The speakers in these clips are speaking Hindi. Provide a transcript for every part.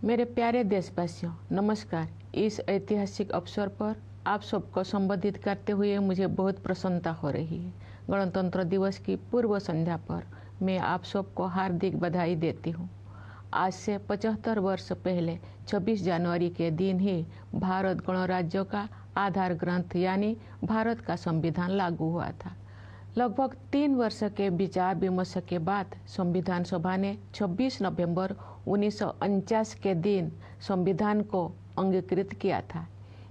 मेरे प्यारे देशवासियों, नमस्कार। इस ऐतिहासिक अवसर पर आप सबको संबोधित करते हुए मुझे बहुत प्रसन्नता हो रही है। गणतंत्र दिवस की पूर्व संध्या पर मैं आप सबको हार्दिक बधाई देती हूँ। आज से 75 वर्ष पहले 26 जनवरी के दिन ही भारत गणराज्य का आधार ग्रंथ यानी भारत का संविधान लागू हुआ था। लगभग 3 वर्ष के विचार विमर्श के बाद संविधान सभा ने 26 नवंबर 1949 के दिन संविधान को अंगीकृत किया था।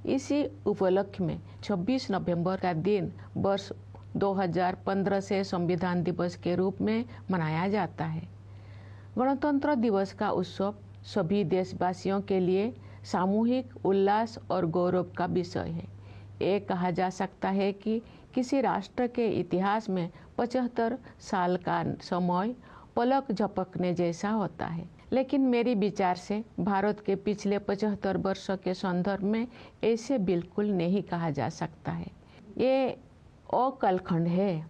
इसी उपलक्ष्य में 26 नवंबर का दिन वर्ष 2015 से संविधान दिवस के रूप में मनाया जाता है। गणतंत्र दिवस का उत्सव सभी देशवासियों के लिए सामूहिक उल्लास और गौरव का विषय है। ये कहा जा सकता है कि किसी राष्ट्र के इतिहास में 75 साल का समय पलक झपकने जैसा होता है, लेकिन मेरी विचार से भारत के पिछले 75 वर्ष के संदर्भ में ऐसे बिल्कुल नहीं कहा जा सकता है। ये अकालखंड है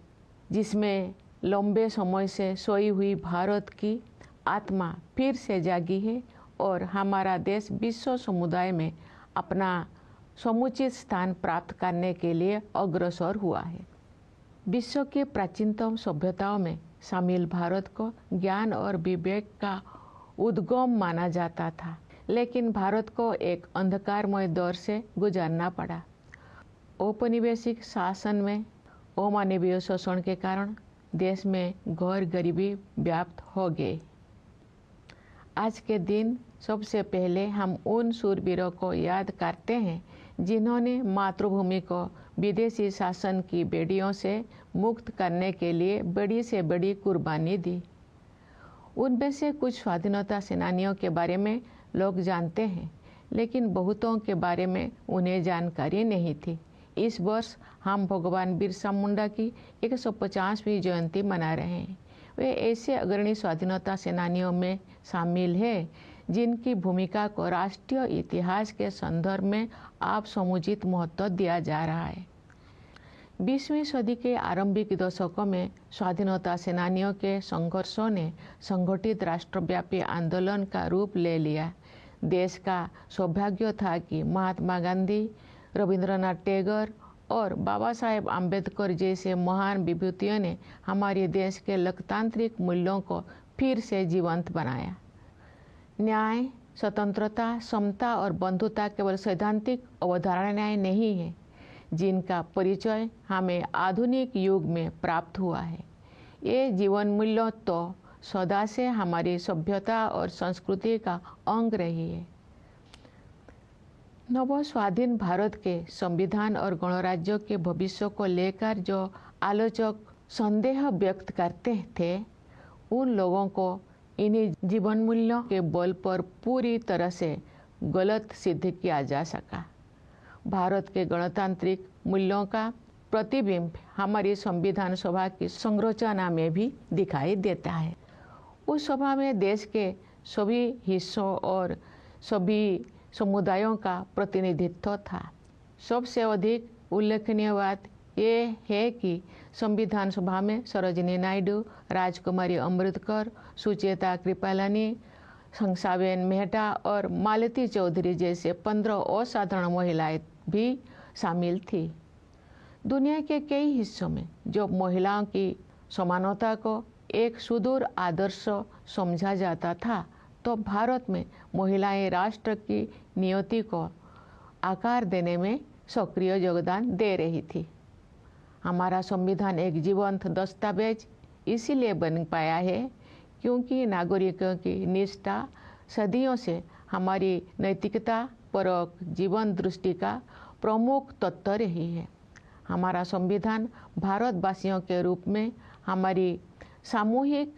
जिसमें लंबे समय से सोई हुई भारत की आत्मा फिर से जागी है और हमारा देश विश्व समुदाय में अपना समुचित स्थान प्राप्त करने के लिए अग्रसर हुआ है। विश्व के प्राचीनतम सभ्यताओं में शामिल भारत को ज्ञान और विवेक का उद्गम माना जाता था, लेकिन भारत को एक अंधकारमय दौर से गुजरना पड़ा। औपनिवेशिक शासन में अमानवीय शोषण के कारण देश में घोर गरीबी व्याप्त हो गई। आज के दिन सबसे पहले हम उन शूरवीरों को याद करते हैं जिन्होंने मातृभूमि को विदेशी शासन की बेड़ियों से मुक्त करने के लिए बड़ी से बड़ी कुर्बानी दी। उनमें से कुछ स्वाधीनता सेनानियों के बारे में लोग जानते हैं, लेकिन बहुतों के बारे में उन्हें जानकारी नहीं थी। इस वर्ष हम भगवान बिरसा मुंडा की 150वीं जयंती मना रहे हैं। वे ऐसे अग्रणी स्वाधीनता सेनानियों में शामिल हैं जिनकी भूमिका को राष्ट्रीय इतिहास के संदर्भ में आप समुचित महत्व दिया जा रहा है। 20वीं सदी के आरंभिक दशकों में स्वाधीनता सेनानियों के संघर्षों ने संगठित राष्ट्रव्यापी आंदोलन का रूप ले लिया। देश का सौभाग्य था कि महात्मा गांधी, रविंद्रनाथ टैगोर और बाबा साहेब आम्बेडकर जैसे महान विभूतियों ने हमारे देश के लोकतांत्रिक मूल्यों को फिर से जीवंत बनाया। न्याय, स्वतंत्रता, समता और बंधुता केवल सैद्धांतिक अवधारणाएं नहीं है, जिनका परिचय हमें आधुनिक युग में प्राप्त हुआ है। ये जीवन मूल्य तो सदा से हमारी सभ्यता और संस्कृति का अंग रही है। नव स्वाधीन भारत के संविधान और गणराज्य के भविष्य को लेकर जो आलोचक संदेह व्यक्त करते थे, उन लोगों को इन्हीं जीवन मूल्यों के बल पर पूरी तरह से गलत सिद्ध किया जा सका। भारत के गणतांत्रिक मूल्यों का प्रतिबिंब हमारी संविधान सभा की संरचना में भी दिखाई देता है। उस सभा में देश के सभी हिस्सों और सभी समुदायों का प्रतिनिधित्व था। सबसे अधिक उल्लेखनीय बात ये है कि संविधान सभा में सरोजिनी नायडू, राजकुमारी अमृतकर, सुचेता कृपलानी, हंसाबेन मेहता और मालती चौधरी जैसे 15 असाधारण महिलाएं भी शामिल थी। दुनिया के कई हिस्सों में जो महिलाओं की समानता को एक सुदूर आदर्श समझा जाता था, तो भारत में महिलाएं राष्ट्र की नियति को आकार देने में सक्रिय योगदान दे रही थी। हमारा संविधान एक जीवंत दस्तावेज इसीलिए बन पाया है क्योंकि नागरिकों की निष्ठा सदियों से हमारी नैतिकता परक जीवन दृष्टि का प्रमुख तत्व रही है। हमारा संविधान भारतवासियों के रूप में हमारी सामूहिक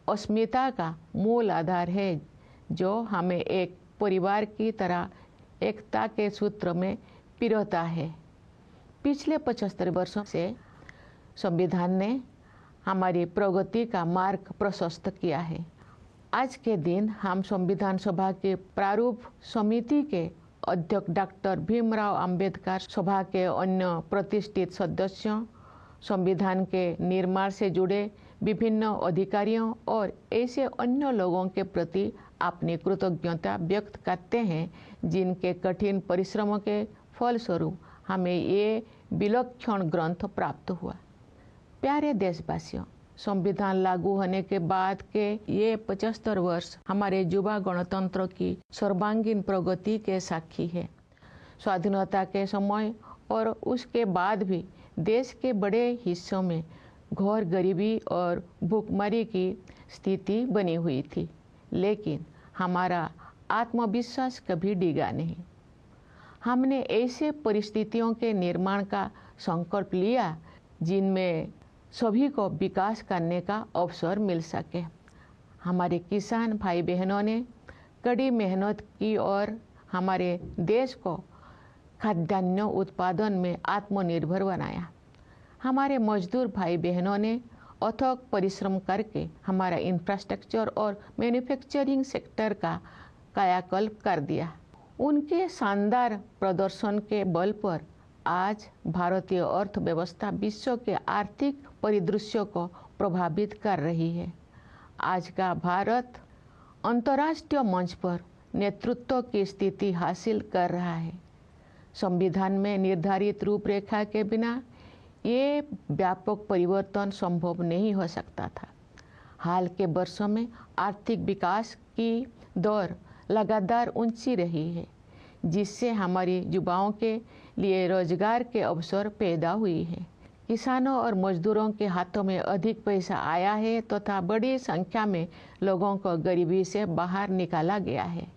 अस्मिता का मूल आधार है, जो हमें एक परिवार की तरह एकता के सूत्र में पिरोता है। पिछले 75 वर्षों से संविधान ने हमारी प्रगति का मार्ग प्रशस्त किया है। आज के दिन हम संविधान सभा के प्रारूप समिति के अध्यक्ष डॉक्टर भीमराव अंबेडकर, सभा के अन्य प्रतिष्ठित सदस्यों, संविधान के निर्माण से जुड़े विभिन्न अधिकारियों और ऐसे अन्य लोगों के प्रति अपनी कृतज्ञता व्यक्त करते हैं, जिनके कठिन परिश्रमों के फलस्वरूप हमें ये विलक्षण ग्रंथ प्राप्त हुआ। प्यारे देशवासियों, संविधान लागू होने के बाद के ये 75 वर्ष हमारे युवा गणतंत्र की सर्वांगीण प्रगति के साक्षी है। स्वाधीनता के समय और उसके बाद भी देश के बड़े हिस्सों में घोर गरीबी और भूखमरी की स्थिति बनी हुई थी, लेकिन हमारा आत्मविश्वास कभी डिगा नहीं। हमने ऐसे परिस्थितियों के निर्माण का संकल्प लिया जिनमें सभी को विकास करने का अवसर मिल सके। हमारे किसान भाई बहनों ने कड़ी मेहनत की और हमारे देश को खाद्यान्न उत्पादन में आत्मनिर्भर बनाया। हमारे मजदूर भाई बहनों ने अथक परिश्रम करके हमारा इंफ्रास्ट्रक्चर और मैन्युफैक्चरिंग सेक्टर का कायाकल्प कर दिया। उनके शानदार प्रदर्शन के बल पर आज भारतीय अर्थव्यवस्था विश्व के आर्थिक परिदृश्य को प्रभावित कर रही है। आज का भारत अंतर्राष्ट्रीय मंच पर नेतृत्व की स्थिति हासिल कर रहा है। संविधान में निर्धारित रूपरेखा के बिना ये व्यापक परिवर्तन संभव नहीं हो सकता था। हाल के वर्षों में आर्थिक विकास की दर लगातार ऊंची रही है, जिससे हमारे युवाओं के लिए रोजगार के अवसर पैदा हुई है। किसानों और मजदूरों के हाथों में अधिक पैसा आया है तथा बड़ी संख्या में लोगों को गरीबी से बाहर निकाला गया है।